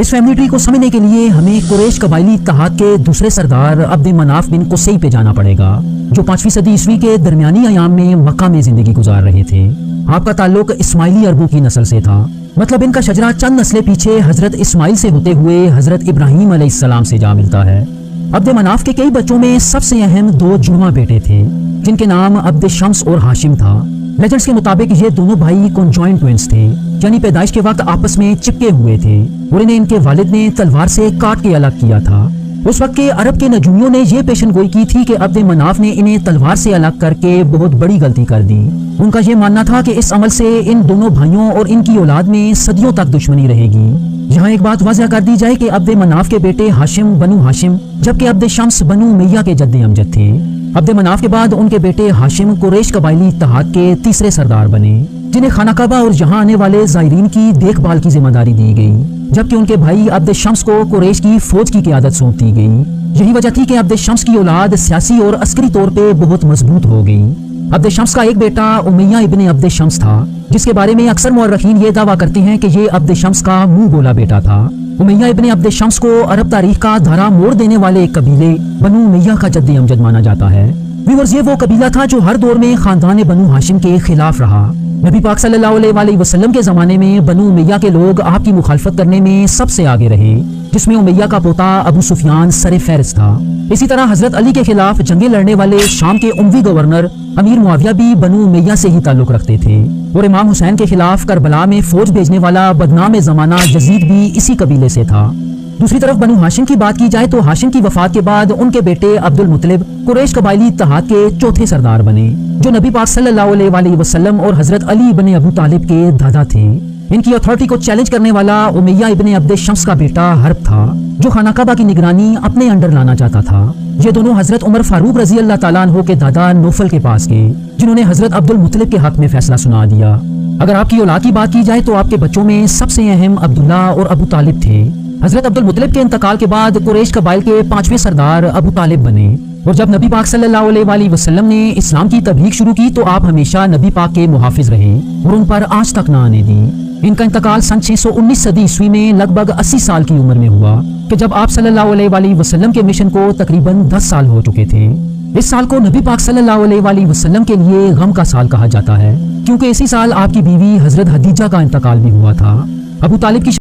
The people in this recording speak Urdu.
اس فیملی ٹری کو سمجھنے کے لیے ہمیں قریش قبائلی اتحاد کے دوسرے سردار عبد مناف بن قصی پہ جانا پڑے گا، جو 5ویں صدی عیسوی کے درمیانی ایام میں مکہ میں زندگی گزار رہے تھے۔ آپ کا تعلق اسماعیلی عربوں کی نسل سے تھا، مطلب ان کا شجرہ چند نسلیں پیچھے حضرت اسماعیل سے ہوتے ہوئے حضرت ابراہیم علیہ السلام سے جا ملتا ہے۔ عبد مناف کے کئی بچوں میں سب سے اہم 2 جڑواں بیٹے تھے، جن کے نام عبد شمس اور ہاشم تھا۔ لیجنڈز کے مطابق یہ دونوں بھائی کنجوائنٹ ٹوئنس تھے، یعنی پیدائش کے وقت آپس میں چپکے ہوئے تھے اور انہیں ان کے والد نے تلوار سے کاٹ کے الگ کیا تھا۔ اس وقت کے عرب کے نجومیوں نے یہ پیشن گوئی کی تھی کہ عبد مناف نے انہیں تلوار سے الگ کر کے بہت بڑی غلطی کر دی۔ ان کا یہ ماننا تھا کہ اس عمل سے ان دونوں بھائیوں اور ان کی اولاد میں صدیوں تک دشمنی رہے گی۔ یہاں ایک بات واضح کر دی جائے کہ عبد مناف کے بیٹے ہاشم بنو ہاشم، جبکہ عبد شمس بنو امیہ کے جد امجد تھے۔ عبد مناف کے بعد ان کے بیٹے ہاشم قریش قبائلی اتحاد کے تیسرے سردار بنے، جنہیں خانہ کعبہ اور یہاں آنے والے زائرین کی دیکھ بھال کی ذمہ داری دی گئی، جبکہ ان کے بھائی عبد شمس کو قریش کی فوج کی قیادت سونپ دی گئی۔ یہی وجہ تھی کہ عبد شمس کی اولاد سیاسی اور عسکری طور پہ بہت مضبوط ہو گئی۔ عبد شمس کا ایک بیٹا امیہ ابن عبد شمس تھا، جس کے بارے میں اکثر مورخین یہ دعویٰ کرتے ہیں کہ یہ عبد شمس کا منہ بولا بیٹا تھا۔ امیہ ابن عبد شمس کو عرب تاریخ کا دھارا موڑ دینے والے قبیلے بنو امیہ کا جد امجد مانا جاتا ہے۔ ویورز، یہ وہ قبیلہ تھا جو ہر دور میں خاندان بنو ہاشم کے خلاف رہا۔ نبی پاک صلی اللہ علیہ وآلہ وسلم کے زمانے میں بنو امیہ کے لوگ آپ کی مخالفت کرنے میں سب سے آگے رہے، جس میں امیہ کا پوتا ابو سفیان سر فہرست تھا۔ اسی طرح حضرت علی کے خلاف جنگیں لڑنے والے شام کے اموی گورنر امیر معاویہ بھی بنو امیہ سے ہی تعلق رکھتے تھے، اور امام حسین کے خلاف کربلا میں فوج بھیجنے والا بدنام زمانہ یزید بھی اسی قبیلے سے تھا۔ دوسری طرف بنو ہاشم کی بات کی جائے تو ہاشم کی وفات کے بعد ان کے بیٹے عبد المطلب قریش قبائلی اتحاد کے چوتھے سردار بنے، جو نبی پاک صلی اللہ علیہ وآلہ وسلم اور حضرت علی بن ابو طالب کے دادا تھے۔ ان کی اتھارٹی کو چیلنج کرنے والا امیہ ابن عبد شمس کا بیٹا حرب تھا، جو خانہ کعبہ کی نگرانی اپنے انڈر لانا چاہتا تھا۔ یہ دونوں حضرت عمر فاروق رضی اللہ تعالیٰ عنہ کے دادا نوفل کے پاس گئے، جنہوں نے حضرت عبد المطلب کے حق میں فیصلہ سنا دیا۔ اگر آپ کی اولاد کی بات کی جائے تو آپ کے بچوں میں سب سے اہم عبداللہ اور ابو طالب تھے۔ حضرت عبد المطلب کے انتقال کے بعد قریش قبائل کے 5ویں سردار ابو طالب بنے، اور جب نبی پاک صلی اللہ علیہ وآلہ وسلم نے اسلام کی تبلیغ شروع کی تو آپ ہمیشہ نبی پاک کے محافظ رہے اور ان پر آج تک نہ آنے دی۔ ان کا انتقال سن 619 صدی عیسوی میں لگ بھگ 80 سال کی عمر میں ہوا، کہ جب آپ صلی اللہ علیہ وآلہ وسلم کے مشن کو تقریباً 10 سال ہو چکے تھے۔ اس سال کو نبی پاک صلی اللہ علیہ وآلہ وسلم کے لیے غم کا سال کہا جاتا ہے، کیونکہ اسی سال آپ کی بیوی حضرت خدیجہ کا انتقال بھی ہوا تھا۔ ابو طالب کی